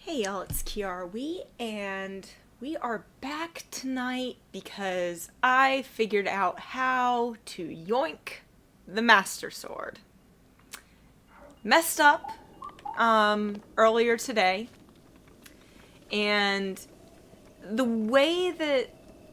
Hey y'all, it's Kiara and we are back tonight because I figured out how to yoink the Master Sword. Messed up earlier today, and the way that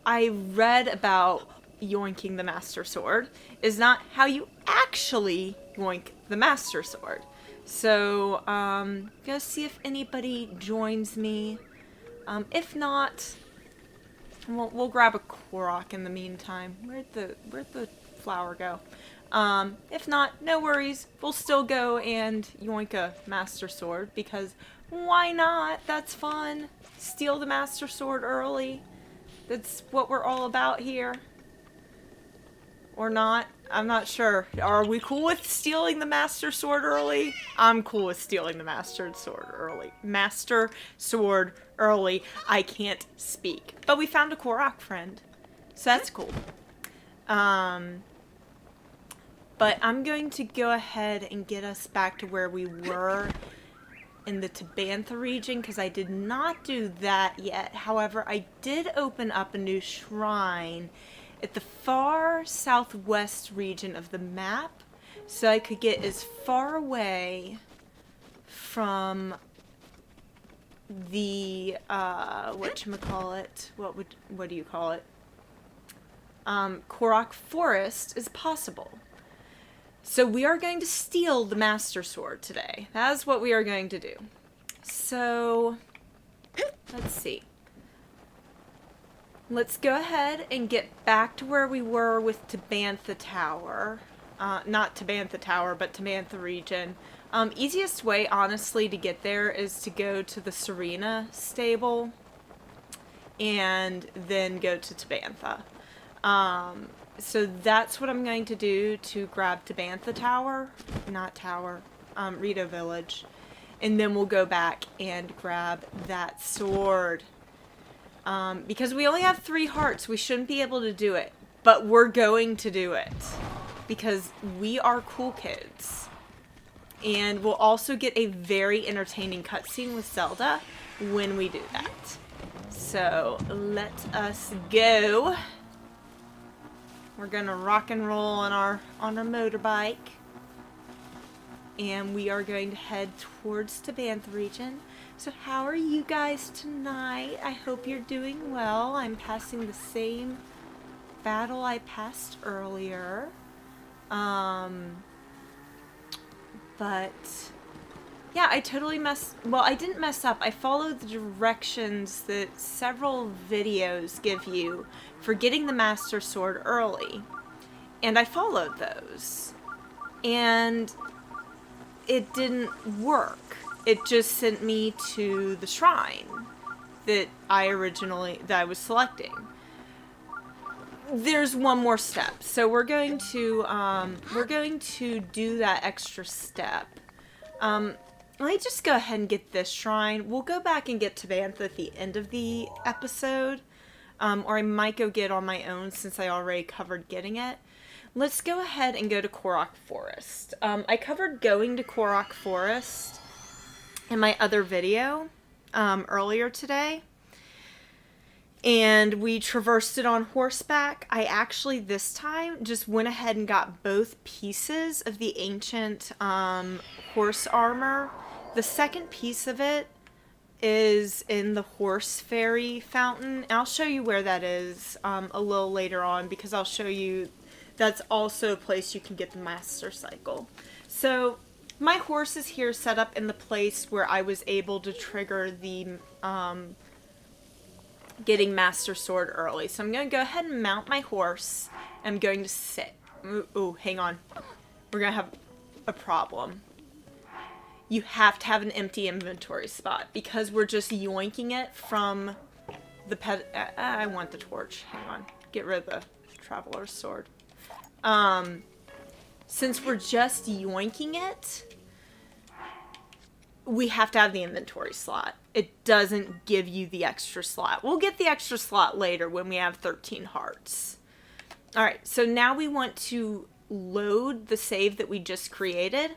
I read about yoinking the Master Sword is not how you actually yoink the Master Sword. So, gonna see if anybody joins me. If not, we'll grab a Korok in the meantime. Where'd the flower go? If not, no worries. We'll still go and yoink a Master Sword, because why not? That's fun. Steal the Master Sword early. That's what we're all about here. Or not. I'm not sure. Are we cool with stealing the Master Sword early? I'm cool with stealing the Master Sword early. Master Sword early. I can't speak. But we found a Korok friend. So that's cool. But I'm going to go ahead and get us back to where we were in the Tabantha region, because I did not do that yet. However, I did open up a new shrine at the far southwest region of the map, so I could get as far away from the whatchamacallit, what do you call it? Korok Forest as possible. So we are going to steal the Master Sword today. That is what we are going to do. So let's see. Let's go ahead and get back to where we were with Tabantha Tower. Not Tabantha Tower, but Tabantha region. Easiest way, honestly, to get there is to go to the Serena stable and then go to Tabantha. So that's what I'm going to do to grab Tabantha Tower. Not Tower. RITO Village. And then we'll go back and grab that sword. Because we only have 3 hearts, we shouldn't be able to do it. But we're going to do it. Because we are cool kids. And we'll also get a very entertaining cutscene with Zelda when we do that. So, let us go. We're gonna rock and roll on our motorbike. And we are going to head towards Tabantha region. So how are you guys tonight? I hope you're doing well. I'm passing the same battle I passed earlier. But yeah, I totally I didn't mess up. I followed the directions that several videos give you for getting the Master Sword early. And I followed those. And it didn't work. It just sent me to the shrine that I was selecting. There's one more step, so we're going to do that extra step. Let me just go ahead and get this shrine. We'll go back and get Tabantha at the end of the episode, or I might go get on my own since I already covered getting it. Let's go ahead and go to Korok Forest. I covered going to Korok Forest in my other video earlier today, and we traversed it on horseback. I actually this time just went ahead and got both pieces of the ancient horse armor. The second piece of it is in the horse fairy fountain, and I'll show you where that is a little later on, because I'll show you that's also a place you can get the Mastercycle. So my horse is here set up in the place where I was able to trigger the getting Master Sword early. So I'm going to go ahead and mount my horse. I'm going to sit. Ooh, hang on. We're going to have a problem. You have to have an empty inventory spot, because we're just yoinking it from the pet. I want the torch. Hang on. Get rid of the Traveler's Sword. Since we're just yoinking it, we have to have the inventory slot. It doesn't give you the extra slot. We'll get the extra slot later when we have 13 hearts. Alright, so now we want to load the save that we just created.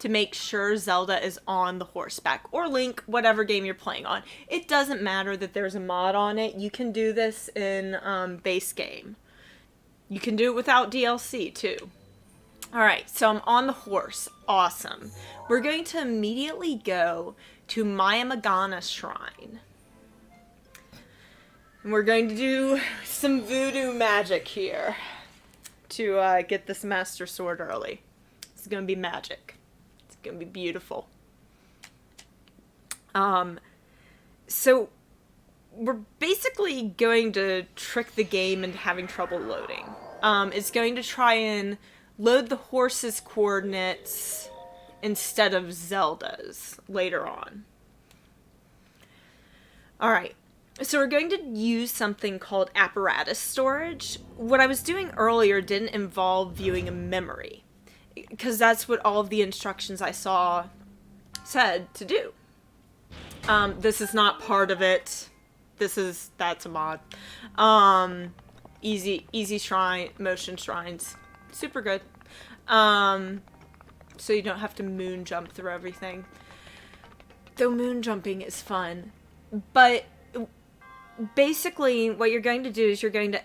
to make sure Zelda is on the horseback, or Link, whatever game you're playing on. It doesn't matter that there's a mod on it. You can do this in base game. You can do it without DLC too. Alright, so I'm on the horse. Awesome. We're going to immediately go to Mayamagana Shrine. And we're going to do some voodoo magic here to get this Master Sword early. It's going to be magic. It's going to be beautiful. So we're basically going to trick the game into having trouble loading. It's going to try and load the horse's coordinates instead of Zelda's later on. Alright, so we're going to use something called apparatus storage. What I was doing earlier didn't involve viewing a memory, because that's what all of the instructions I saw said to do. This is not part of it. That's a mod. Easy shrine, motion shrines. Super good. So you don't have to moon jump through everything. Though moon jumping is fun. But basically what you're going to do is you're going to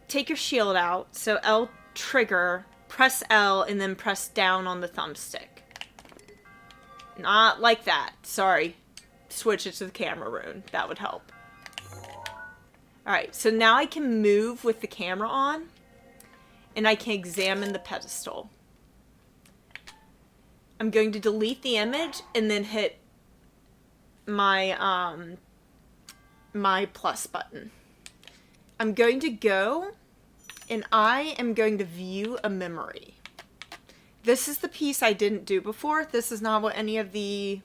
take your shield out. So L trigger, press L, and then press down on the thumbstick. Not like that. Sorry. Switch it to the camera rune. That would help. Alright, so now I can move with the camera on, and I can examine the pedestal. I'm going to delete the image and then hit my my plus button. I'm going to go, and I am going to view a memory. This is the piece I didn't do before. This is not what any of the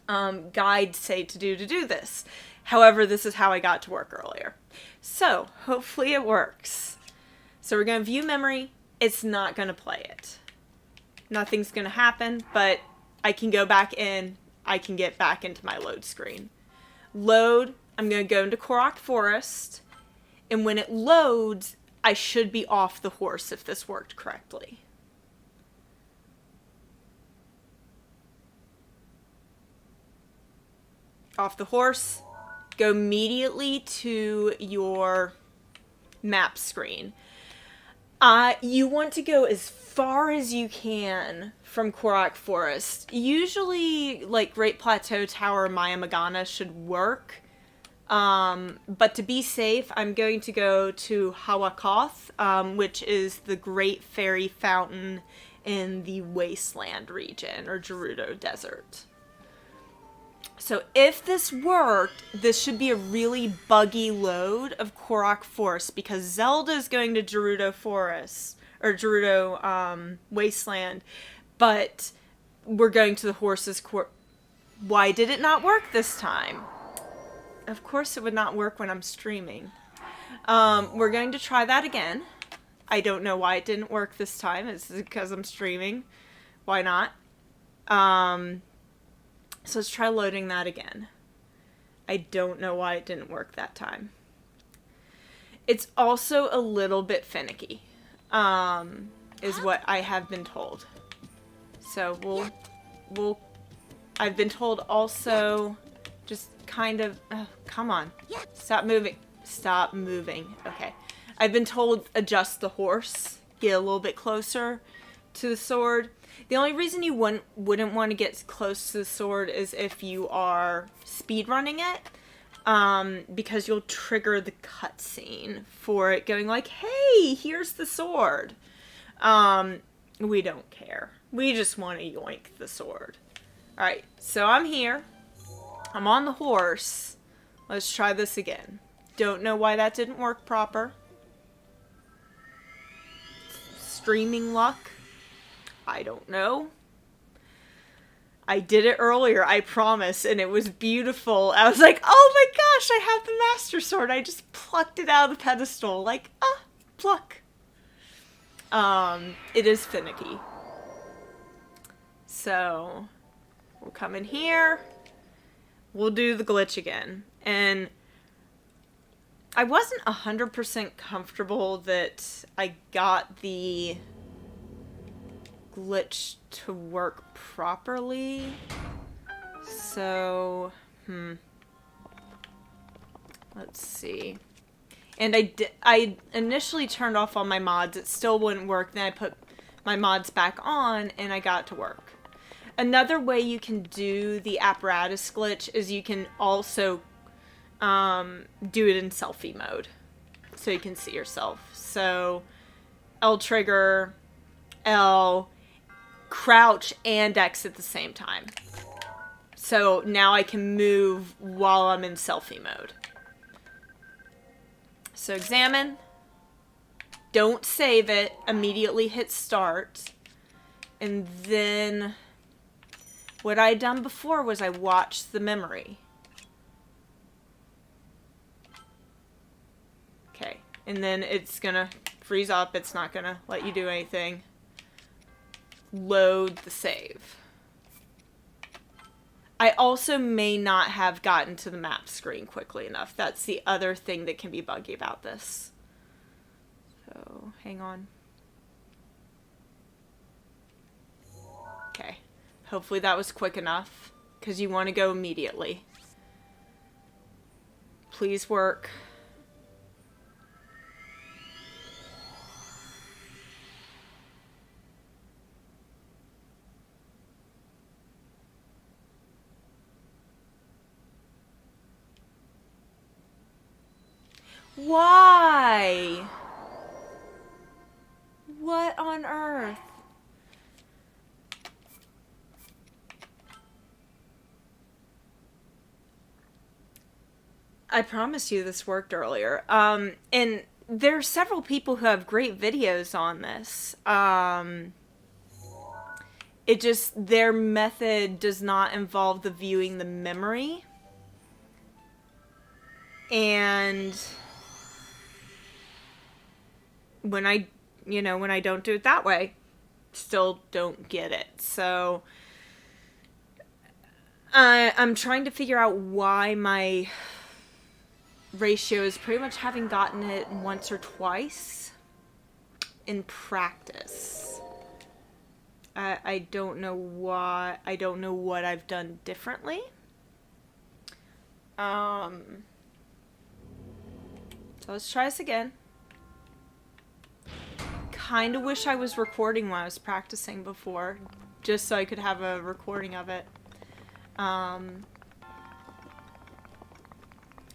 guides say to do this. However, this is how I got to work earlier. So, hopefully it works. So we're going to view memory. It's not going to play it. Nothing's going to happen, but I can go back in. I can get back into my load screen. Load, I'm going to go into Korok Forest. And when it loads, I should be off the horse if this worked correctly. Off the horse. Go immediately to your map screen. You want to go as far as you can from Korok Forest. Usually, like, Great Plateau Tower, Mayamagana should work. But to be safe, I'm going to go to Hawakoth, which is the Great Fairy Fountain in the Wasteland region, or Gerudo Desert. So if this worked, this should be a really buggy load of Korok Forest, because Zelda is going to Gerudo Forest, or Gerudo Wasteland, but we're going to the horse's court. Why did it not work this time? Of course it would not work when I'm streaming. We're going to try that again. I don't know why it didn't work this time. It's because I'm streaming. Why not? So let's try loading that again. I don't know why it didn't work that time. It's also a little bit finicky, is what I have been told. So I've been told also, just kind of, oh, come on, stop moving. Stop moving. Okay. I've been told adjust the horse, get a little bit closer to the sword. The only reason you wouldn't want to get close to the sword is if you are speedrunning it, because you'll trigger the cutscene for it going like, hey, here's the sword. We don't care. We just want to yoink the sword. Alright, so I'm here. I'm on the horse. Let's try this again. Don't know why that didn't work proper. Streaming luck. I don't know. I did it earlier, I promise, and it was beautiful. I was like, oh my gosh, I have the Master Sword. I just plucked it out of the pedestal. Like, pluck. It is finicky. So, we'll come in here. We'll do the glitch again. And I wasn't 100% comfortable that I got the glitch to work properly. So, let's see. And I initially turned off all my mods. It still wouldn't work. Then I put my mods back on and I got it to work. Another way you can do the apparatus glitch is you can also do it in selfie mode. So you can see yourself. So L trigger, L, crouch, and X at the same time. So now I can move while I'm in selfie mode. So examine. Don't save it. Immediately hit start. And then what I had done before was I watched the memory. Okay. And then it's gonna freeze up. It's not gonna let you do anything. Load the save. I also may not have gotten to the map screen quickly enough. That's the other thing that can be buggy about this. So, hang on. Okay. Hopefully that was quick enough, because you want to go immediately. Please work. Why? What on earth? I promise you this worked earlier. And there are several people who have great videos on this. It just, their method does not involve the viewing the memory. And when I don't do it that way, still don't get it. So I'm trying to figure out why my ratio is pretty much having gotten it once or twice in practice. I don't know why. I don't know what I've done differently. So let's try this again. Kind of wish I was recording when I was practicing before, just so I could have a recording of it.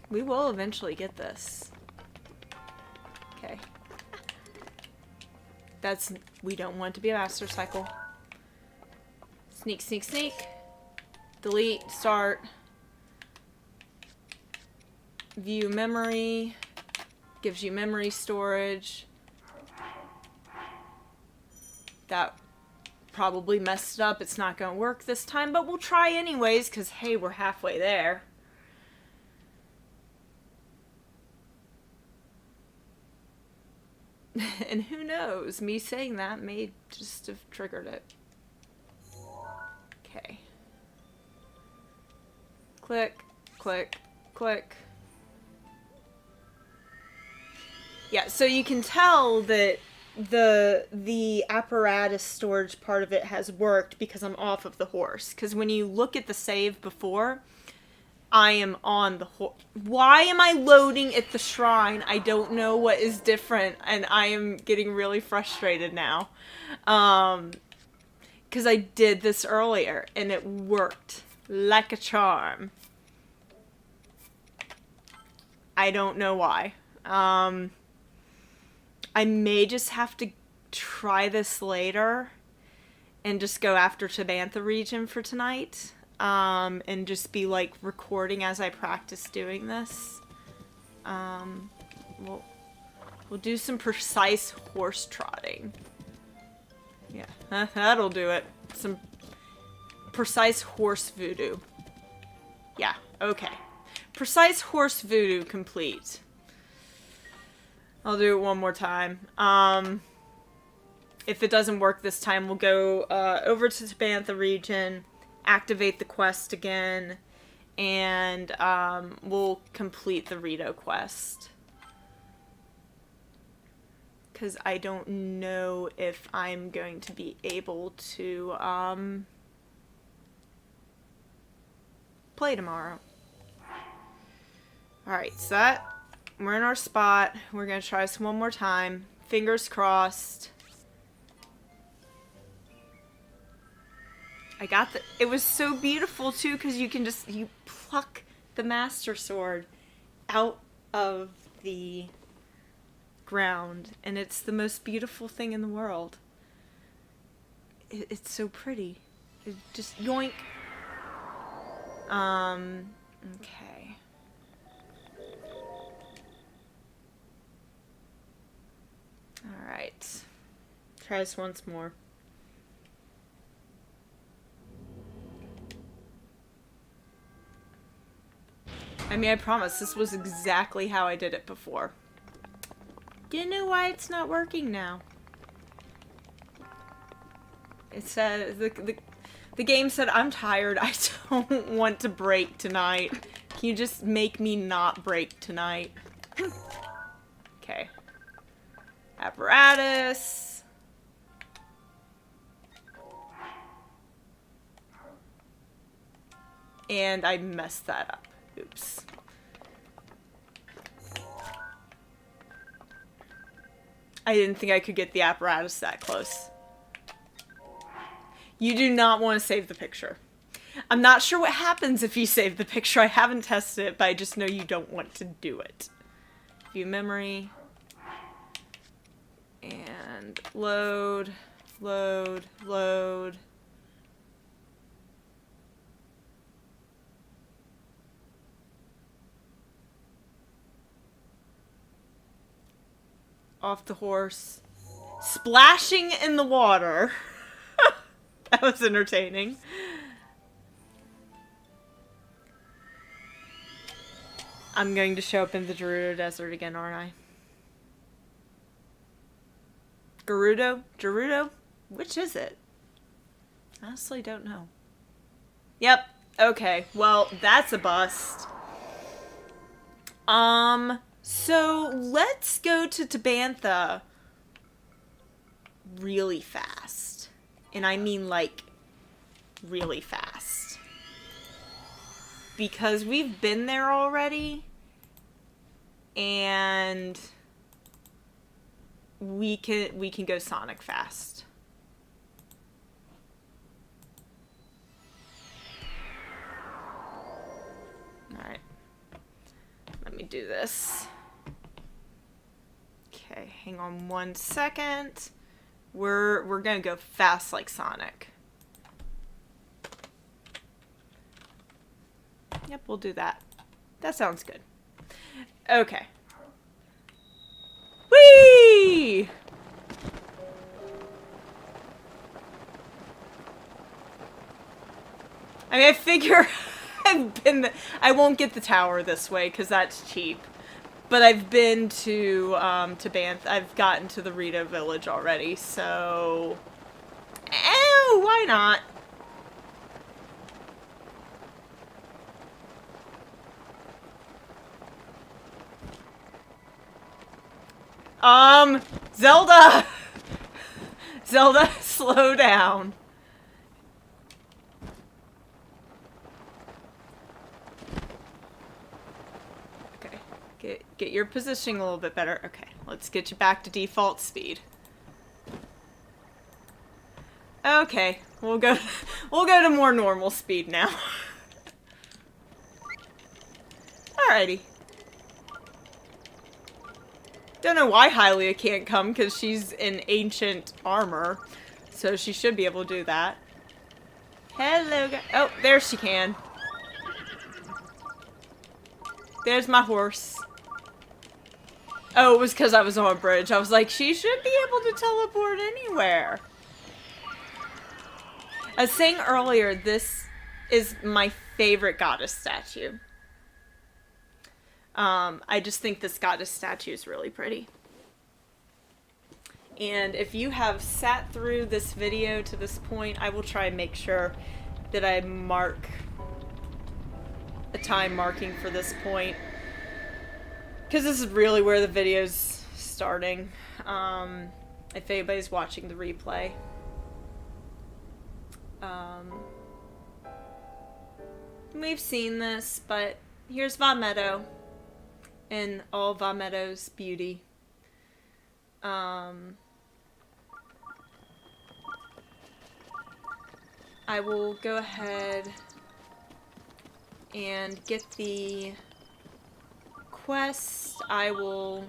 We will eventually get this. Okay. We don't want to be a Mastercycle. Sneak, sneak, sneak. Delete, start. View memory. Gives you memory storage. That probably messed it up. It's not going to work this time, but we'll try anyways, because hey, we're halfway there. And who knows, me saying that may just have triggered it. Okay. Click, click, click. Yeah, so you can tell that the apparatus storage part of it has worked because I'm off of the horse. Because when you look at the save before, I am on the horse. Why am I loading at the shrine? I don't know what is different, and I am getting really frustrated now. Because I did this earlier, and it worked like a charm. I don't know why. I may just have to try this later and just go after Tabantha region for tonight. And just be like recording as I practice doing this. We'll do some precise horse trotting. Yeah, that'll do it. Some precise horse voodoo. Yeah, okay. Precise horse voodoo complete. I'll do it one more time. If it doesn't work this time, we'll go over to Tabantha region, activate the quest again, and we'll complete the RITO quest. because I don't know if I'm going to be able to play tomorrow. Alright, so we're in our spot. We're going to try this one more time. Fingers crossed. I got the... It was so beautiful, too, because you can just... You pluck the Master Sword out of the ground, and it's the most beautiful thing in the world. It's so pretty. It just yoink. Okay. Alright. Try this once more. I mean, I promise, this was exactly how I did it before. Do you know why it's not working now? It said, the game said, I'm tired, I don't want to break tonight. Can you just make me not break tonight? Okay. Apparatus. And I messed that up. Oops. I didn't think I could get the apparatus that close. You do not want to save the picture. I'm not sure what happens if you save the picture. I haven't tested it, but I just know you don't want to do it. View memory. And load, load, load. Off the horse. Splashing in the water. That was entertaining. I'm going to show up in the Gerudo Desert again, aren't I? Gerudo? Gerudo? Which is it? Honestly, don't know. Yep. Okay. Well, that's a bust. So let's go to Tabantha really fast. And I mean, like, really fast. Because we've been there already. And we can go Sonic fast. Alright. Let me do this. Okay, hang on 1 second. We're gonna go fast like Sonic. Yep, we'll do that. That sounds good. Okay. Whee! I mean, I figure I won't get the tower this way because that's cheap. But I've been to Banff. I've gotten to the RITO village already, so... why not? Zelda! Zelda, slow down. Get your positioning a little bit better. Okay, let's get you back to default speed. Okay, we'll go to more normal speed now. Alrighty. Don't know why Hylia can't come, because she's in ancient armor. So she should be able to do that. Hello, guys. Oh, there she can. There's my horse. Oh, it was because I was on a bridge. I was like, she should be able to teleport anywhere. I was saying earlier, this is my favorite goddess statue. I just think this goddess statue is really pretty. And if you have sat through this video to this point, I will try and make sure that I mark a time marking for this point. Because this is really where the videos starting. If anybody's watching the replay. We've seen this, but here's MEDOH in all MEDOH's beauty. I will go ahead and get the quest. I will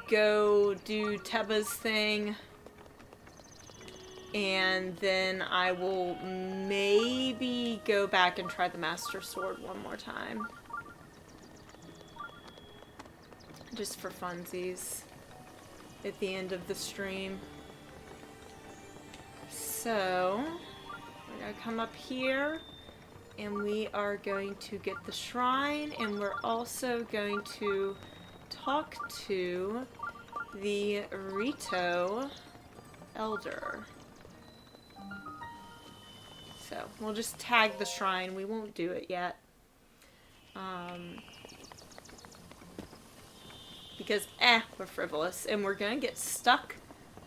go do Teba's thing. And then I will maybe go back and try the Master Sword one more time. Just for funsies. At the end of the stream. So, we're going to come up here. And we are going to get the shrine. And we're also going to talk to the RITO Elder. So, we'll just tag the shrine. We won't do it yet. Because, we're frivolous. And we're going to get stuck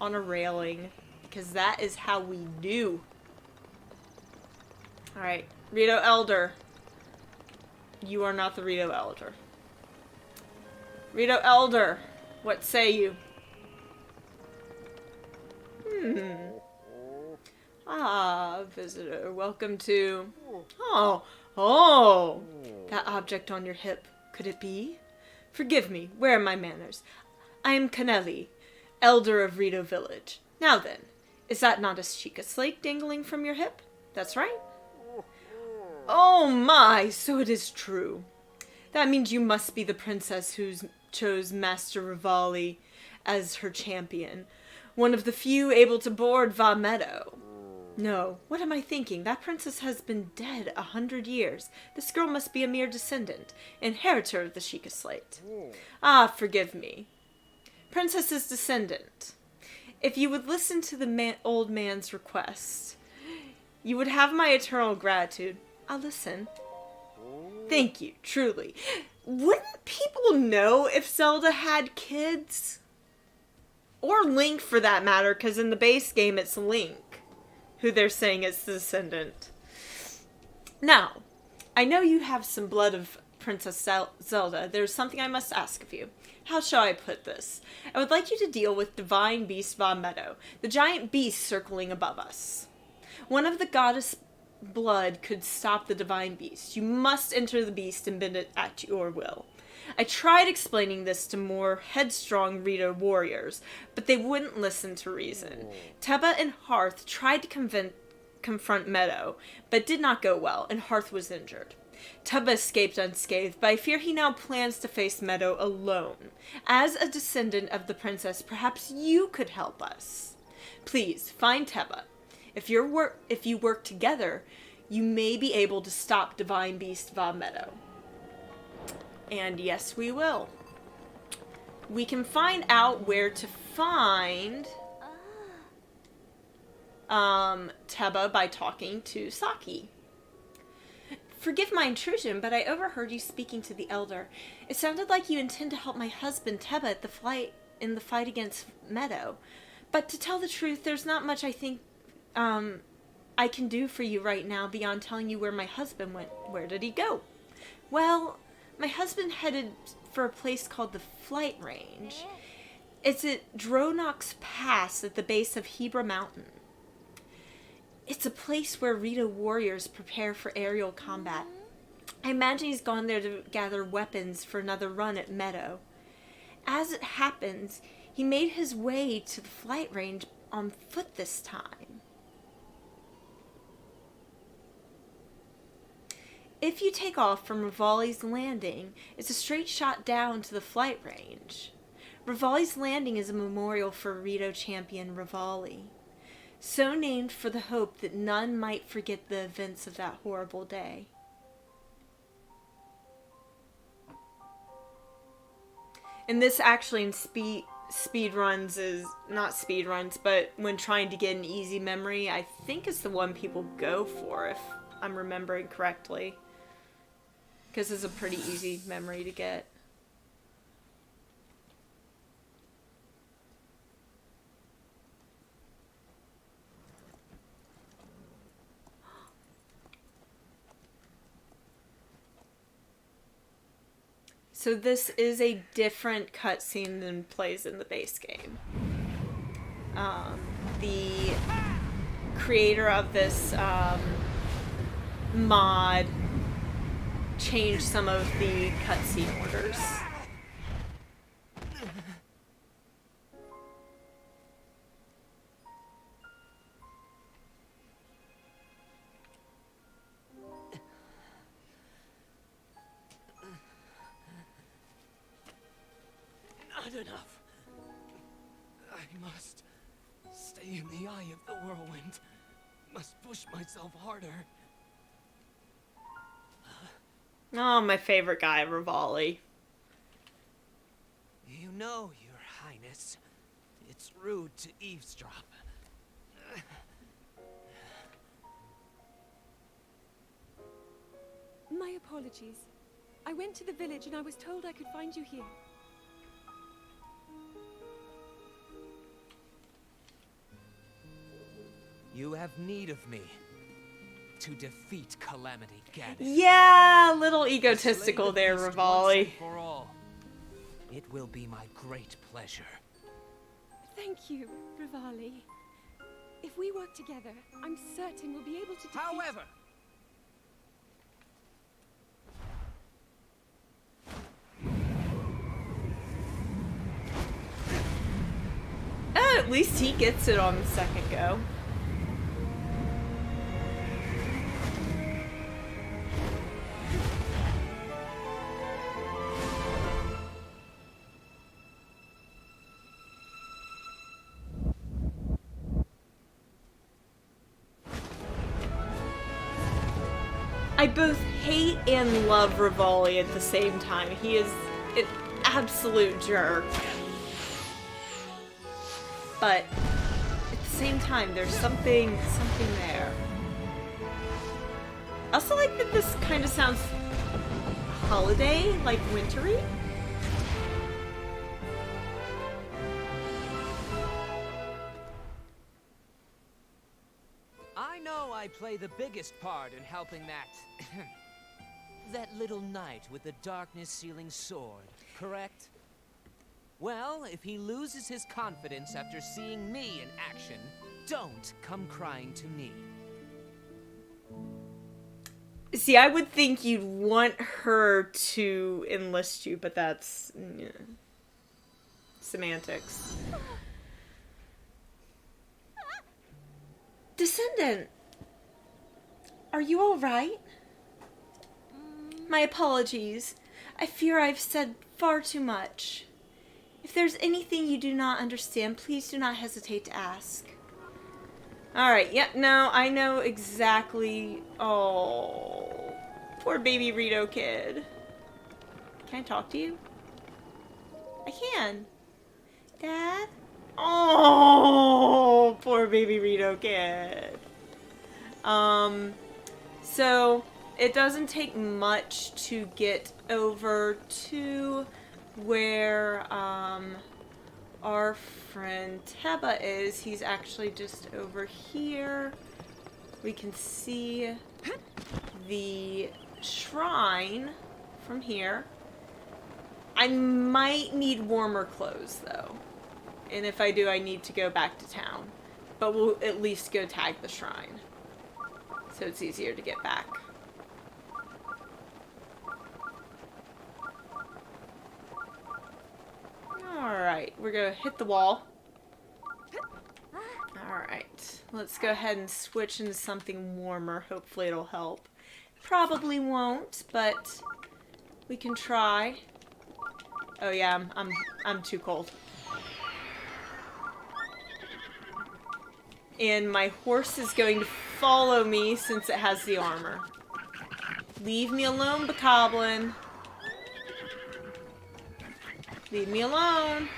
on a railing. Because that is how we do. Alright, RITO Elder. You are not the RITO Elder. RITO Elder, what say you? Visitor, welcome to... Oh! That object on your hip, could it be? Forgive me, where are my manners? I am Kaneli, Elder of RITO Village. Now then, is that not a Sheikah slate dangling from your hip? That's right. Oh my, so it is true. That means you must be the princess who chose Master Rivali as her champion. One of the few able to board MEDOH. No, what am I thinking? That princess has been dead 100 years. This girl must be a mere descendant, inheritor of the Sheikah slate. Forgive me. Princess's descendant. If you would listen to the old man's request, you would have my eternal gratitude. I'll listen. Thank you, truly. Wouldn't people know if Zelda had kids? Or Link, for that matter, because in the base game it's Link who they're saying is the descendant. Now, I know you have some blood of Princess Zelda. There's something I must ask of you. How shall I put this? I would like you to deal with Divine Beast MEDOH, the giant beast circling above us. One of the goddess blood could stop the divine beast. You must enter the beast and bend it at your will. I tried explaining this to more headstrong RITO warriors, but they wouldn't listen to reason. Teba and Hearth tried to confront MEDOH, but did not go well, and Hearth was injured. Teba escaped unscathed, but I fear he now plans to face MEDOH alone. As a descendant of the princess, perhaps you could help us. Please, find Teba. If you work together, you may be able to stop Divine Beast MEDOH. And yes, we will. We can find out where to find Teba by talking to Saki. Forgive my intrusion, but I overheard you speaking to the Elder. It sounded like you intend to help my husband Teba in the fight against MEDOH. But to tell the truth, there's not much I think I can do for you right now beyond telling you where my husband went. Where did he go? Well, my husband headed for a place called the Flight Range. It's at Dronox Pass at the base of Hebra Mountain. It's a place where RITO warriors prepare for aerial combat. I imagine he's gone there to gather weapons for another run at MEDOH. As it happens, he made his way to the Flight Range on foot this time. If you take off from Rivali's Landing, it's a straight shot down to the Flight Range. Rivali's Landing is a memorial for RITO champion Rivali, so named for the hope that none might forget the events of that horrible day. And this actually in speed runs is not speed runs, but when trying to get an easy memory, I think it's the one people go for, if I'm remembering correctly. Because it's a pretty easy memory to get. So this is a different cutscene than plays in the base game. The creator of this mod changed some of the cutscene orders. Not enough. I must stay in the eye of the whirlwind. Must push myself harder. Oh, my favorite guy, Rivali. You know, Your Highness, it's rude to eavesdrop. My apologies. I went to the village and I was told I could find you here. You have need of me to defeat Calamity Ganon. Yeah, a little egotistical there, Rivali. For all. It will be my great pleasure. Thank you, Rivali. If we work together, I'm certain we'll be able to defeat... However, At least he gets it on the second go. I both hate and love Rivali at the same time. He is an absolute jerk. But at the same time, there's something there. I also like that this kind of sounds holiday, like wintry. I know I play the biggest part in helping that... that little knight with the darkness-sealing sword, correct? Well, if he loses his confidence after seeing me in action, don't come crying to me. See, I would think you'd want her to enlist you, but that's... yeah, semantics. Descendant! Are you alright? My apologies. I fear I've said far too much. If there's anything you do not understand, please do not hesitate to ask. Alright, yeah, no, I know exactly... Oh, poor baby RITO kid. Can I talk to you? I can. Dad? Oh, poor baby RITO kid. So, it doesn't take much to get over to where, our friend Teba is. He's actually just over here. We can see the shrine from here. I might need warmer clothes, though. And if I do, I need to go back to town. But we'll at least go tag the shrine, so it's easier to get back. Alright, we're gonna hit the wall. Alright, let's go ahead and switch into something warmer. Hopefully it'll help. Probably won't, but we can try. Oh yeah, I'm too cold. And my horse is going to follow me since it has the armor. Leave me alone, Bokoblin. Leave me alone.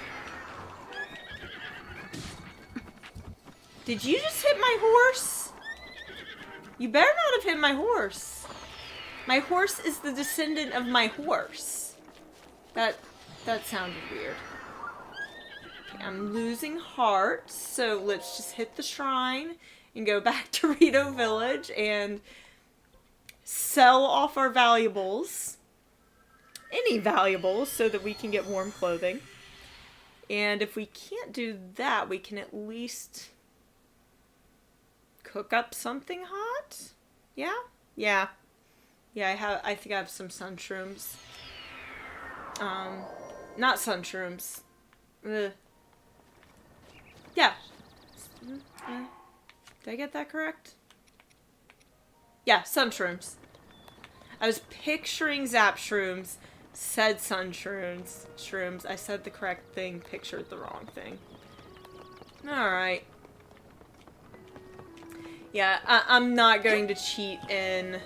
Did you just hit my horse? You better not have hit my horse. My horse is the descendant of my horse. That sounded weird. Okay, I'm losing heart, so let's just hit the shrine and go back to RITO Village and sell off our valuables. any valuables so that we can get warm clothing. And if we can't do that, we can at least cook up something hot. Yeah? Yeah. Yeah, I think I have some sun shrooms. Not sun shrooms. Ugh. Yeah. Did I get that correct? Yeah, sun shrooms. I was picturing zap shrooms, said sun shrooms. I said the correct thing, pictured the wrong thing. Alright. Yeah, I'm not going to cheat in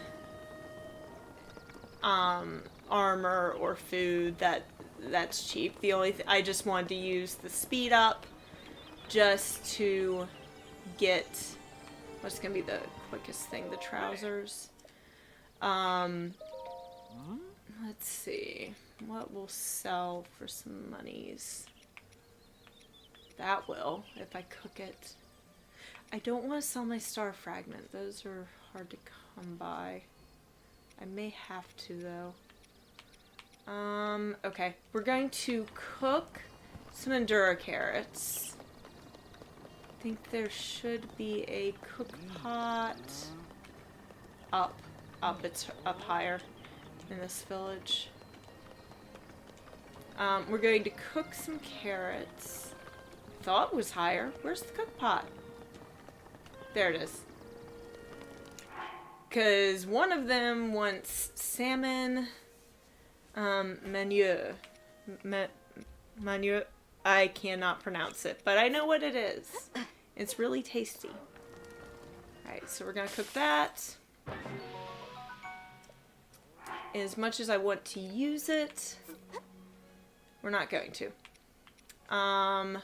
armor or food. That's cheap. The only I just wanted to use the speed up just to get what's gonna be the quickest thing, the trousers. Let's see. What will sell for some monies? That will, if I cook it. I don't want to sell my star fragment. Those are hard to come by. I may have to, though. Okay. We're going to cook some Enduro carrots. I think there should be a cook pot it's up higher in this village. We're going to cook some carrots. Thought it was higher. Where's the cook pot? There it is. Because one of them wants salmon menu. I cannot pronounce it, but I know what it is. It's really tasty. Alright, so we're going to cook that. As much as I want to use it, we're not going to. And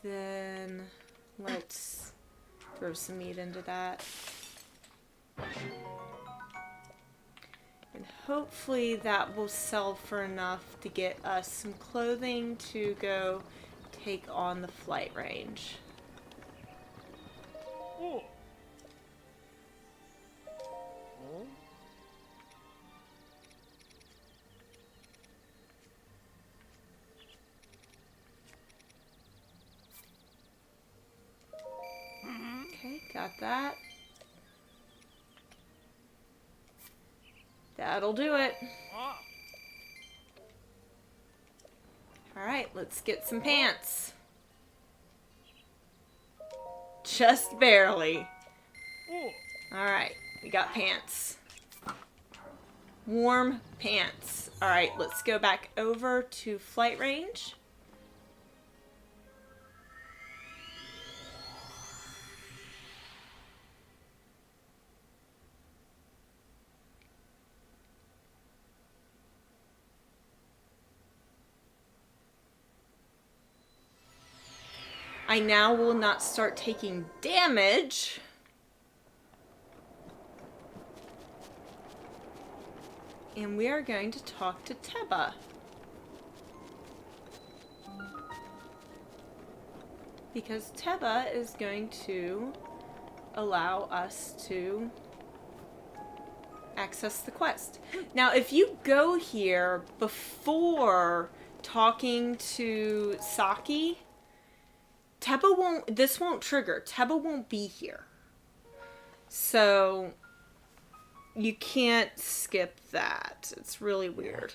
then let's throw some meat into that. And hopefully that will sell for enough to get us some clothing to go take on the flight range. Oh. Okay, got that. That'll do it. Alright, let's get some pants. Just barely. Alright, we got pants. Warm pants. Alright, let's go back over to flight range. I now will not start taking damage. And we are going to talk to Teba. Because Teba is going to allow us to access the quest. Now, if you go here before talking to Saki, this won't trigger. Teba won't be here. So, you can't skip that. It's really weird.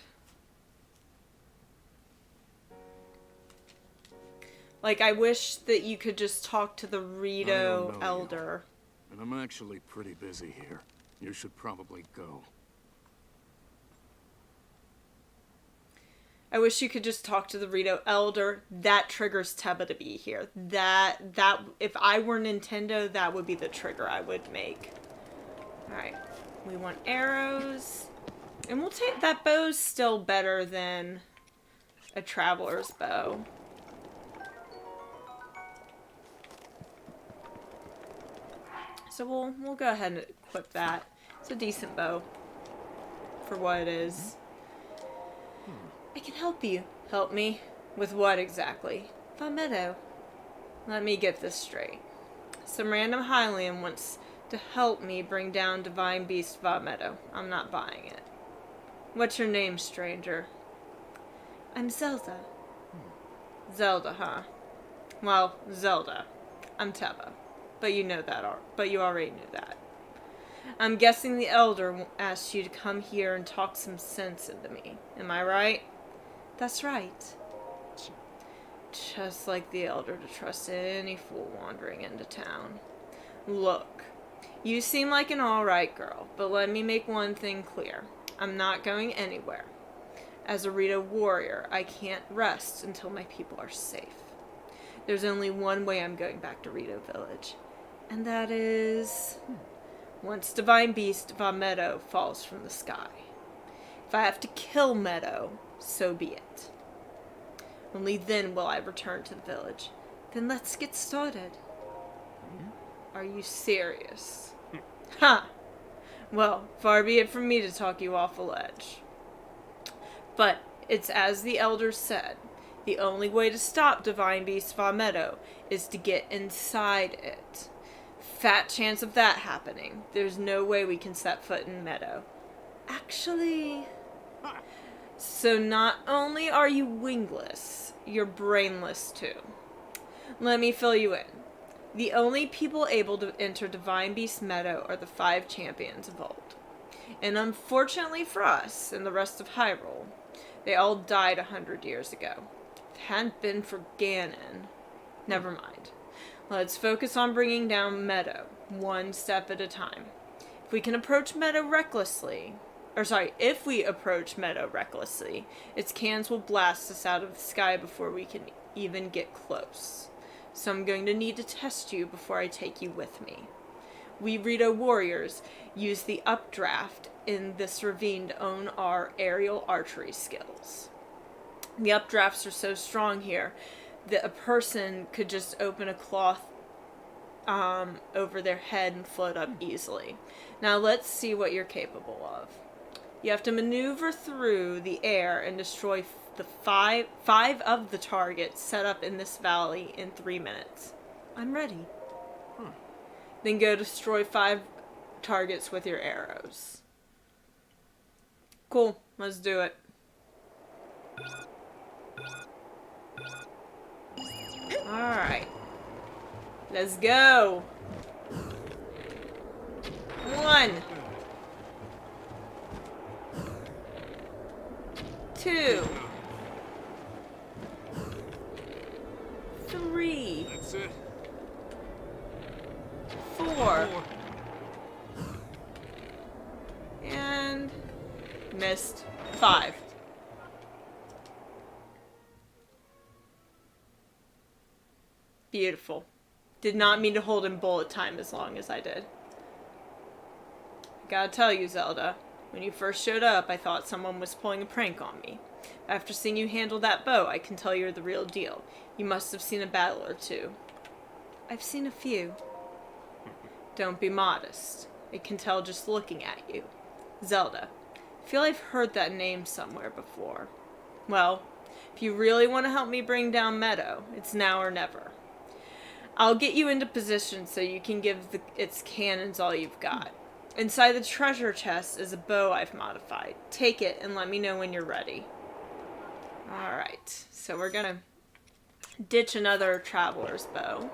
Like, I wish that you could just talk to the RITO elder. And I'm actually pretty busy here. You should probably go. I wish you could just talk to the RITO elder. That triggers Teba to be here. That if I were Nintendo, that would be the trigger I would make. Alright. We want arrows. And we'll take that bow's still better than a traveler's bow. So we'll go ahead and equip that. It's a decent bow for what it is. I can help you. Help me? With what exactly? MEDOH. Let me get this straight. Some random Hylian wants to help me bring down Divine Beast MEDOH. I'm not buying it. What's your name, stranger? I'm Zelda. Zelda, huh? Well, Zelda. I'm Teba. But you know that, but you already knew that. I'm guessing the Elder asked you to come here and talk some sense into me. Am I right? That's right. Just like the Elder to trust any fool wandering into town. Look, you seem like an alright girl, but let me make one thing clear. I'm not going anywhere. As a RITO warrior, I can't rest until my people are safe. There's only one way I'm going back to RITO Village, and that is once Divine Beast MEDOH falls from the sky. If I have to kill MEDOH, so be it. Only then will I return to the village. Then let's get started. Are you serious? Ha! Well, far be it from me to talk you off a ledge. But it's as the Elder said. The only way to stop Divine Beast MEDOH is to get inside it. Fat chance of that happening. There's no way we can set foot in MEDOH. Actually... So not only are you wingless, you're brainless too. Let me fill you in. The only people able to enter Divine Beast MEDOH are the 5 champions of old. And unfortunately for us and the rest of Hyrule, they all died 100 years ago. If it hadn't been for Ganon... Never mind. Let's focus on bringing down MEDOH, one step at a time. If we approach MEDOH recklessly, its cannons will blast us out of the sky before we can even get close. So I'm going to need to test you before I take you with me. We RITO warriors use the updraft in this ravine to own our aerial archery skills. The updrafts are so strong here that a person could just open a cloth over their head and float up easily. Now let's see what you're capable of. You have to maneuver through the air and destroy the five of the targets set up in this valley in 3 minutes. I'm ready. Then go destroy 5 targets with your arrows. Cool, let's do it. Alright. Let's go. 1. 2. 3. That's it. 4. And missed. 5. Beautiful. Did not mean to hold in bullet time as long as I did. Gotta tell you, Zelda, when you first showed up, I thought someone was pulling a prank on me. After seeing you handle that bow, I can tell you're the real deal. You must have seen a battle or two. I've seen a few. Don't be modest. I can tell just looking at you. Zelda. I feel I've heard that name somewhere before. Well, if you really want to help me bring down MEDOH, it's now or never. I'll get you into position so you can give its cannons all you've got. Inside the treasure chest is a bow I've modified. Take it and let me know when you're ready. Alright, so we're gonna ditch another traveler's bow.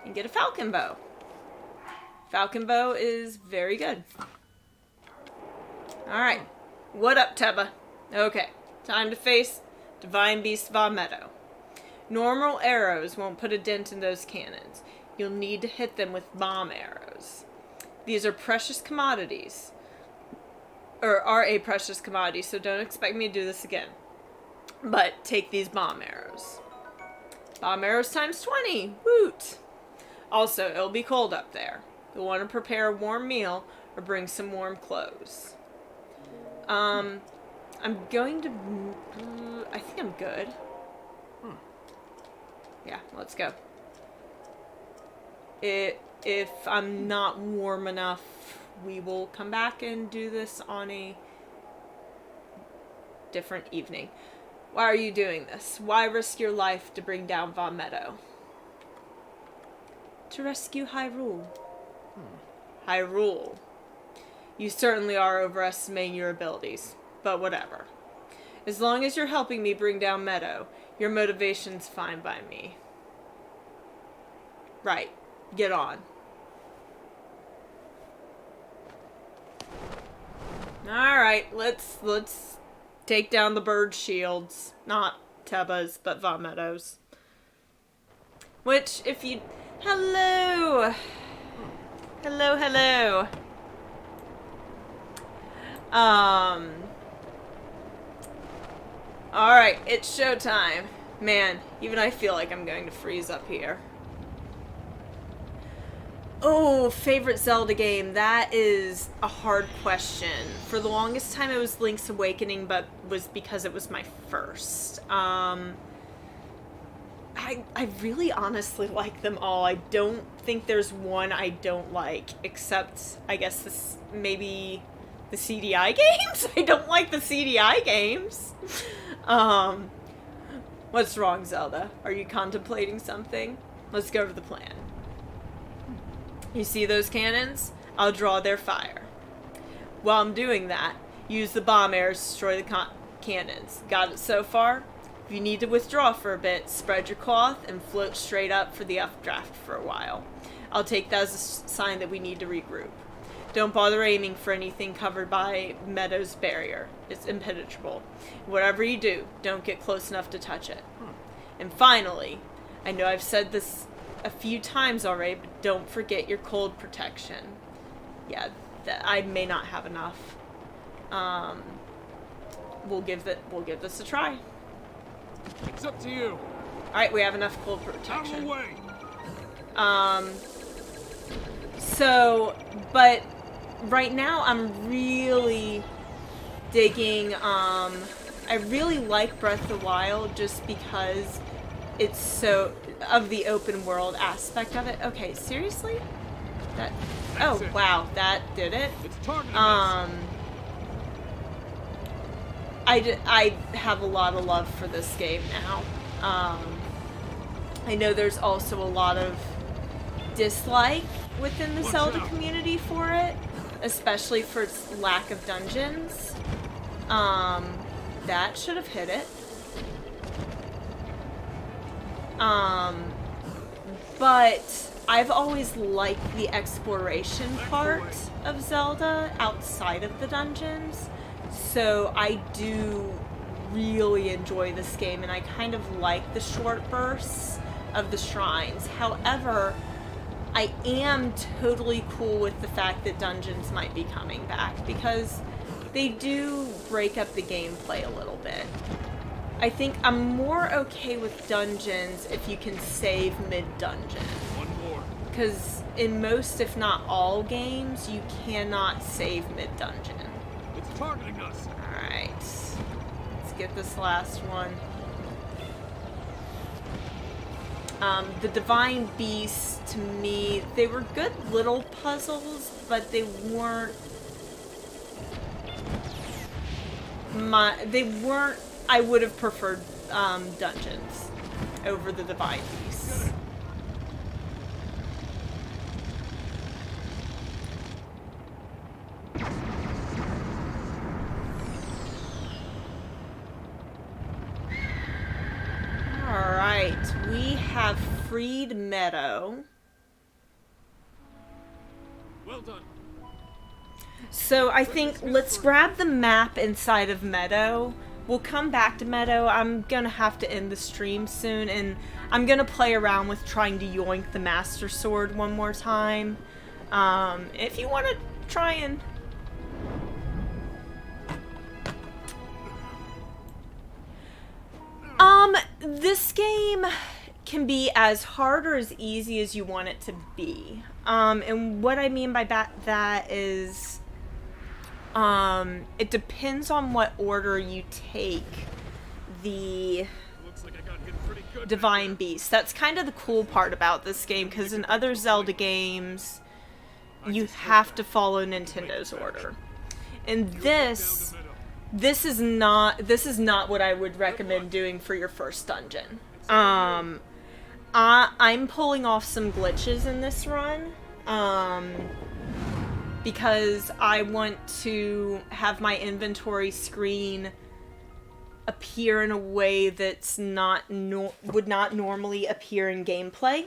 And get a falcon bow. Falcon bow is very good. Alright, what up, Teba? Okay, time to face Divine Beast MEDOH. Normal arrows won't put a dent in those cannons. You'll need to hit them with bomb arrows. These are precious commodities. Or are a precious commodity, so don't expect me to do this again. But take these bomb arrows. Bomb arrows times 20! Woot! Also, it'll be cold up there. You'll want to prepare a warm meal or bring some warm clothes. I'm going to... I think I'm good. Yeah, let's go. If I'm not warm enough, we will come back and do this on a different evening. Why are you doing this? Why risk your life to bring down MEDOH? To rescue Hyrule. Hyrule. You certainly are overestimating your abilities, but whatever. As long as you're helping me bring down MEDOH, your motivation's fine by me. Right. Get on. Alright, let's take down the bird shields. Not Teba's, but Von Meadows. Which, if you... Hello! Hello, hello. Alright, it's showtime. Man, even I feel like I'm going to freeze up here. Oh, favorite Zelda game. That is a hard question. For the longest time it was Link's Awakening, but was because it was my first. I really honestly like them all. I don't think there's one I don't like, except, I guess, this maybe the CDI games? I don't like the CDI games. What's wrong, Zelda? Are you contemplating something? Let's go over the plan. You see those cannons? I'll draw their fire. While I'm doing that, use the bomb arrows to destroy the cannons. Got it so far? If you need to withdraw for a bit, spread your cloth and float straight up for the updraft for a while. I'll take that as a sign that we need to regroup. Don't bother aiming for anything covered by MEDOH's barrier. It's impenetrable. Whatever you do, don't get close enough to touch it. And finally, I know I've said this a few times already, but don't forget your cold protection. Yeah, I may not have enough. We'll give this a try. It's up to you. Alright, we have enough cold protection. Out of the way. So, but right now I'm really digging, I really like Breath of the Wild just because it's so, of the open world aspect of it. Okay, seriously? Oh, wow, that did it. It's targeting us. I have a lot of love for this game now. I know there's also a lot of dislike within the Zelda community for it, especially for its lack of dungeons. That should have hit it. But I've always liked the exploration part of Zelda outside of the dungeons. So I do really enjoy this game, and I kind of like the short bursts of the shrines. However, I am totally cool with the fact that dungeons might be coming back, because they do break up the gameplay a little bit. I think I'm more okay with dungeons if you can save mid-dungeon. One more. Because in most, if not all games, you cannot save mid-dungeon. It's targeting us. Alright. Let's get this last one. The Divine Beasts, to me, they were good little puzzles, but they weren't... I would have preferred dungeons over the Divine Beasts. Alright, we have freed MEDOH. Well done. So I think let's grab the map inside of MEDOH. We'll come back to MEDOH. I'm gonna have to end the stream soon, and I'm gonna play around with trying to yoink the Master Sword one more time. If you want to try and... This game can be as hard or as easy as you want it to be. And what I mean by that is... it depends on what order you take the Divine Beast. That's kind of the cool part about this game, because in other Zelda games, you have to follow Nintendo's order. And this is not what I would recommend doing for your first dungeon. I'm pulling off some glitches in this run. because I want to have my inventory screen appear in a way that's not would not normally appear in gameplay.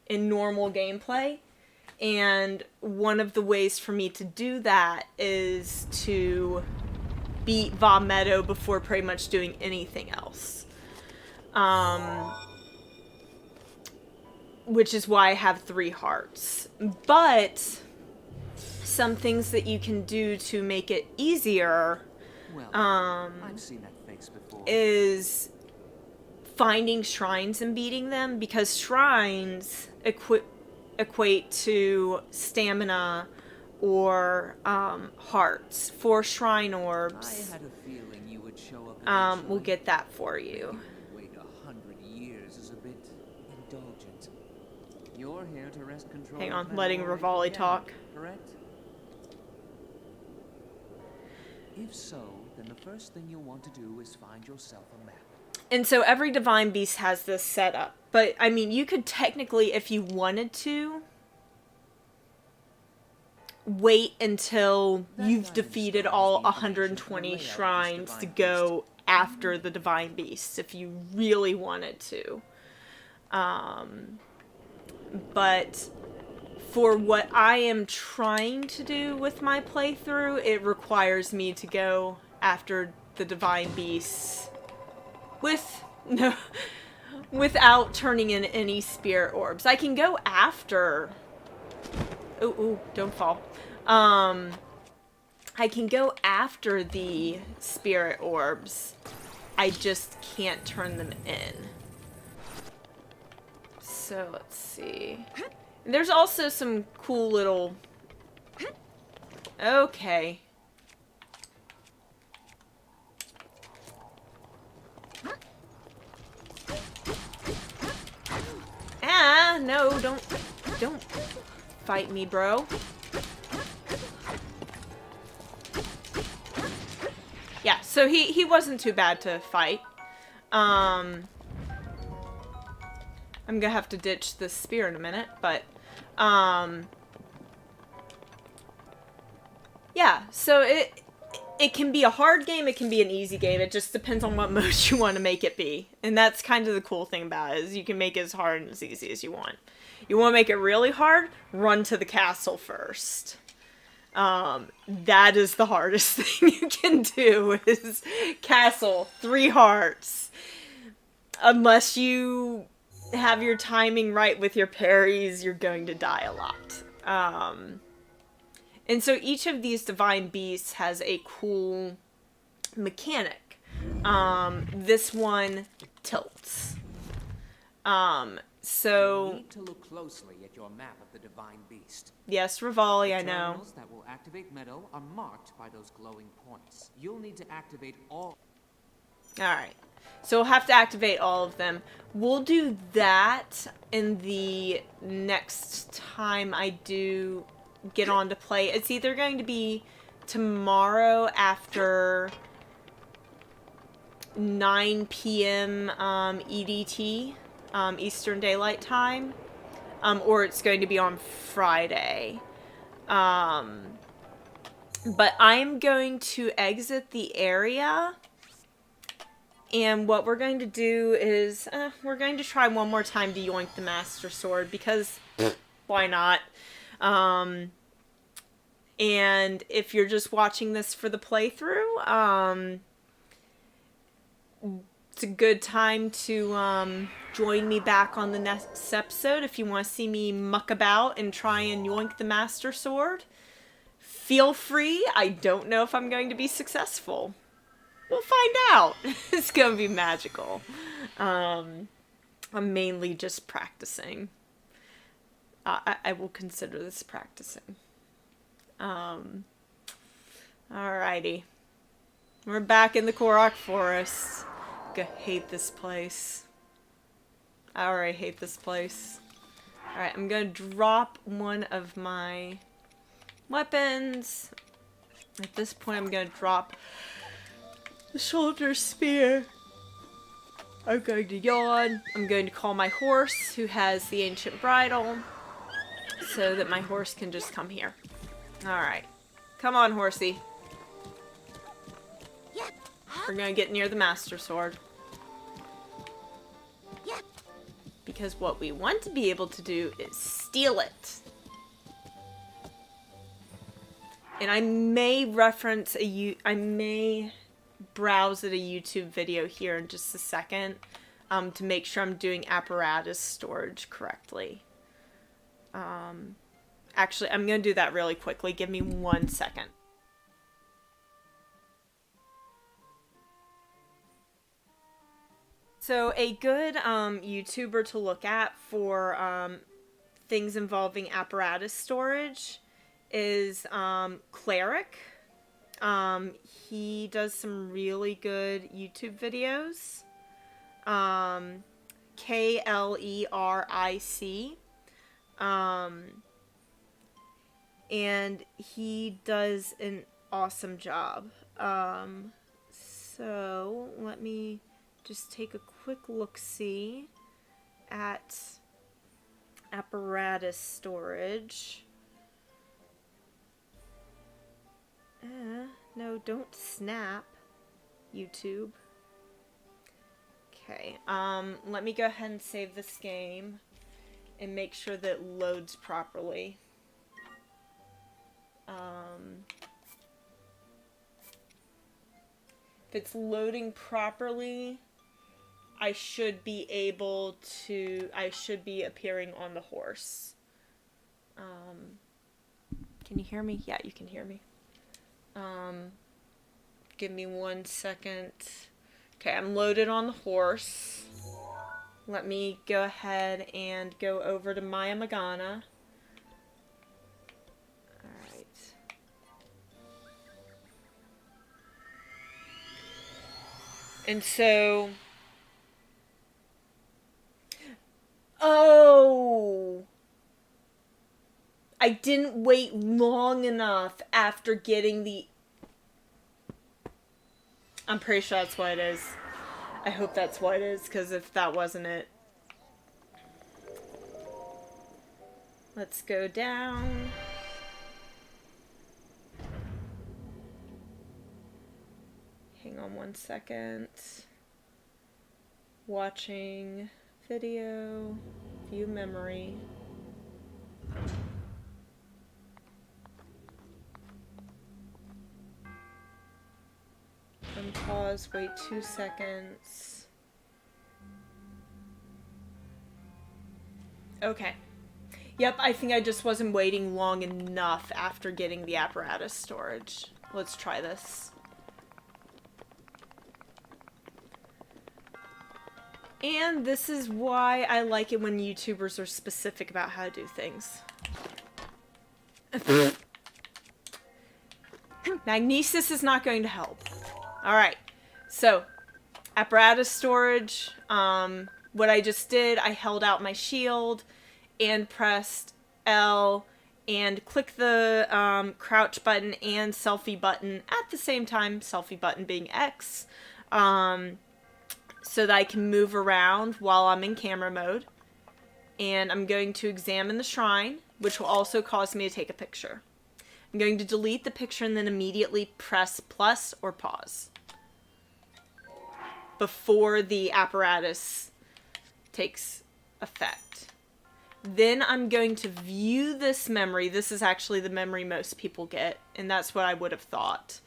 In normal gameplay. And one of the ways for me to do that is to beat MEDOH before pretty much doing anything else. Which is why I have 3 hearts. But some things that you can do to make it easier I've seen that face before. is finding shrines and beating them, because shrines equate to stamina or hearts. 4 shrine orbs. I had a feeling you would show up. We'll get that for you. Wait 100 years is a bit indulgent. You're here to wrest control. Hang of on, that letting war Rivali again, talk. Correct? If so, then the first thing you'll want to do is find yourself a map. And so every Divine Beast has this set up. But, I mean, you could technically, if you wanted to, wait until you've defeated all 120 shrines to go after the Divine Beasts, if you really wanted to. But for what I am trying to do with my playthrough, it requires me to go after the Divine Beasts without turning in any spirit orbs. I can go after... Ooh, don't fall. I can go after the spirit orbs. I just can't turn them in. So, let's see. And there's also some cool little... Okay. Ah, no, don't fight me, bro. Yeah, so he wasn't too bad to fight. I'm gonna have to ditch this spear in a minute, but, yeah, so it can be a hard game, it can be an easy game, it just depends on what mode you want to make it be. And that's kind of the cool thing about it, is you can make it as hard and as easy as you want. You want to make it really hard? Run to the castle first. That is the hardest thing you can do, is castle, 3 hearts. Unless you have your timing right with your parries, you're going to die a lot. And so each of these Divine Beasts has a cool mechanic. This one tilts. So... You need to look closely at your map of the Divine Beast. Yes, Rivali, I know. Terminals that will activate MEDOH are marked by those glowing points. You'll need to activate all... Alright. So we'll have to activate all of them. We'll do that in the next time I do get on to play. It's either going to be tomorrow after 9 p.m. EDT, Eastern Daylight Time, or it's going to be on Friday. But I'm going to exit the area. And what we're going to do is, we're going to try one more time to yoink the Master Sword, because why not? And if you're just watching this for the playthrough, it's a good time to join me back on the next episode if you want to see me muck about and try and yoink the Master Sword. Feel free. I don't know if I'm going to be successful. We'll find out. It's gonna be magical. I'm mainly just practicing. I will consider this practicing. Alrighty. We're back in the Korok Forest. I hate this place. I already hate this place. Alright, I'm gonna drop one of my weapons. At this point, I'm gonna drop the shoulder spear. I'm going to yawn. I'm going to call my horse, who has the ancient bridle. so that my horse can just come here. Alright. Come on, horsey. We're gonna get near the Master Sword. Because what we want to be able to do is steal it. And I may reference I may browse at a YouTube video here in just a second to make sure I'm doing apparatus storage correctly. Actually, I'm going to do that really quickly. Give me 1 second. So a good YouTuber to look at for things involving apparatus storage is Cleric. He does some really good YouTube videos. Kleric. And he does an awesome job. So let me just take a quick look-see at apparatus storage. No, don't snap, YouTube. Okay, let me go ahead and save this game and make sure that it loads properly. If it's loading properly, I should be appearing on the horse. Can you hear me? Yeah, you can hear me. Give me 1 second. Okay, I'm loaded on the horse. Let me go ahead and go over to Maya Magana. Alright. And so... Oh! I didn't wait long enough after getting the... I'm pretty sure that's what it is. I hope that's what it is, because if that wasn't it... Let's go down. Hang on 1 second. Watching video. View memory. Unpause, wait 2 seconds. Okay. Yep, I think I just wasn't waiting long enough after getting the apparatus storage. Let's try this. And this is why I like it when YouTubers are specific about how to do things. Magnesis is not going to help. Alright, so, apparatus storage, what I just did, I held out my shield, and pressed L, and clicked the crouch button and selfie button at the same time, selfie button being X, so that I can move around while I'm in camera mode. And I'm going to examine the shrine, which will also cause me to take a picture. I'm going to delete the picture and then immediately press plus or pause before the apparatus takes effect. Then I'm going to view this memory. This is actually the memory most people get, and that's what I would have thought,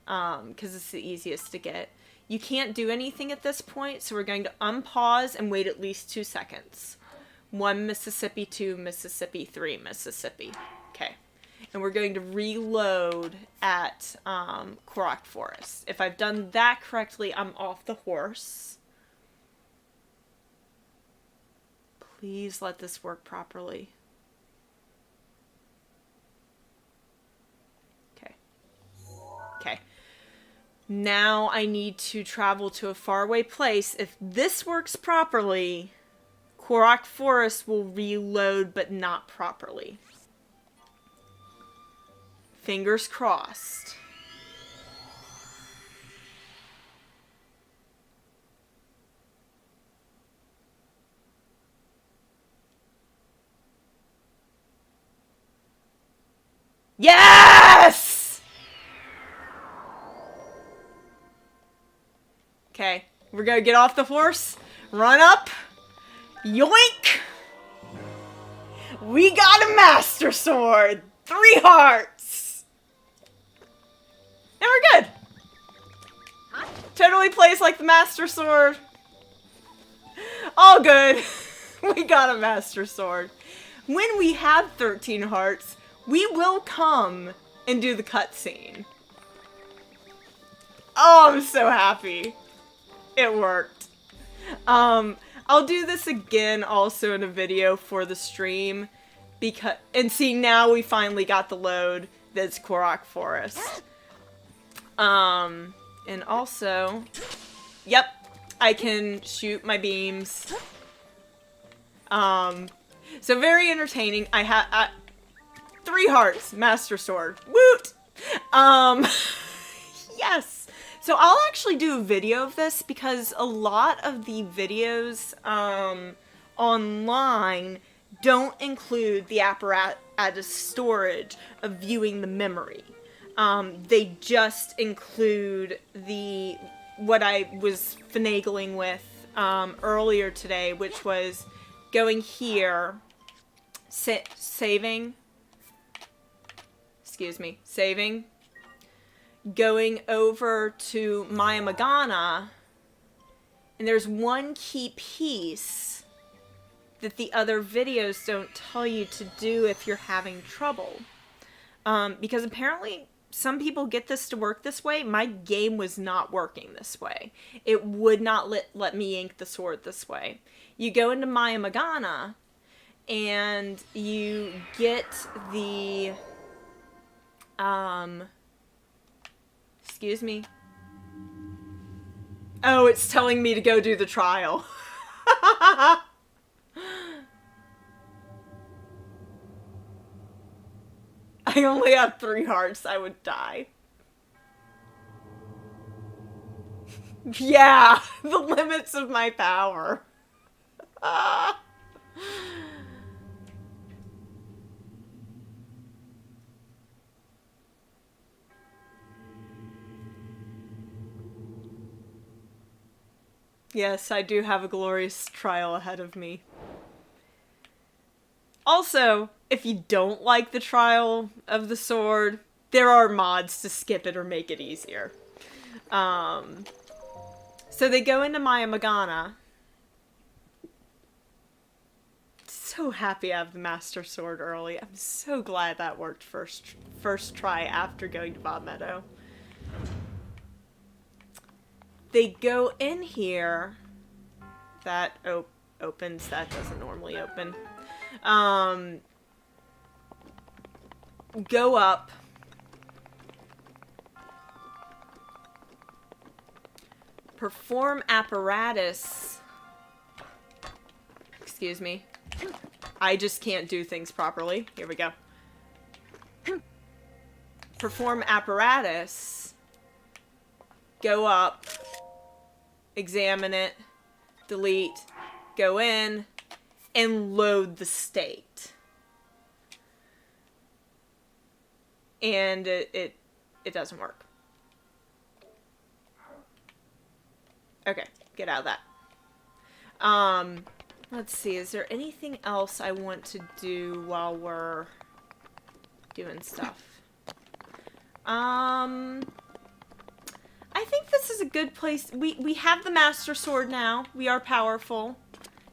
because it's the easiest to get. You can't do anything at this point, so we're going to unpause and wait at least 2 seconds. 1 Mississippi, 2 Mississippi, 3 Mississippi. Okay. And we're going to reload at Korok Forest. If I've done that correctly, I'm off the horse. Please let this work properly. Okay. Okay. Now I need to travel to a faraway place. If this works properly, Korok Forest will reload, but not properly. Fingers crossed. Okay, we're gonna get off the horse, run up, yoink! We got a Master Sword! 3 hearts! And we're good! Totally plays like the Master Sword. All good. We got a Master Sword. When we have 13 hearts, we will come and do the cutscene. Oh, I'm so happy. It worked. I'll do this again also in a video for the stream. And see, now we finally got the load that's Korok Forest. And also, yep, I can shoot my beams. So very entertaining. I have 3 hearts, Master Sword. Woot! Yes. So I'll actually do a video of this because a lot of the videos online don't include the apparatus storage of viewing the memory. They just include what I was finagling with earlier today, which was going here, saving, going over to Maya Magana, and there's one key piece that the other videos don't tell you to do if you're having trouble. Because apparently some people get this to work this way. My game was not working this way. It would not let me ink the sword this way. You go into Maya Magana, and you get the, excuse me. Oh, it's telling me to go do the trial. I only have 3 hearts. I would die. Yeah, the limits of my power. Yes, I do have a glorious trial ahead of me. Also, if you don't like the trial of the sword, there are mods to skip it or make it easier. So they go into Maya Magana. So happy I have the Master Sword early. I'm so glad that worked first try after going to Bob Meadow. They go in here. That opens. That doesn't normally open. Go up. Perform apparatus. Excuse me. I just can't do things properly. Here we go. Perform apparatus. Go up. Examine it. Delete. Go in. And load the state. And it doesn't work. Okay, get out of that. Let's see, is there anything else I want to do while we're doing stuff? I think this is a good place. We have the Master Sword now. We are powerful.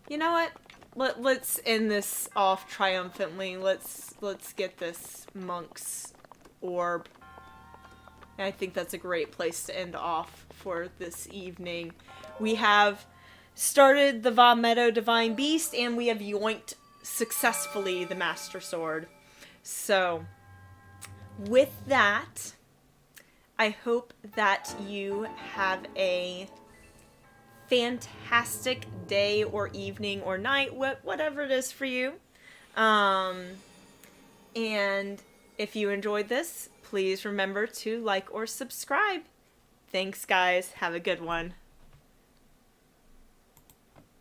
You know what? Let's end this off triumphantly. Let's get this monk's orb. I think that's a great place to end off for this evening. We have started the Va Meadow Divine Beast, and we have yoinked successfully the Master Sword. So, with that, I hope that you have a fantastic day or evening or night, whatever it is for you. And if you enjoyed this, please remember to like or subscribe. Thanks, guys. Have a good one.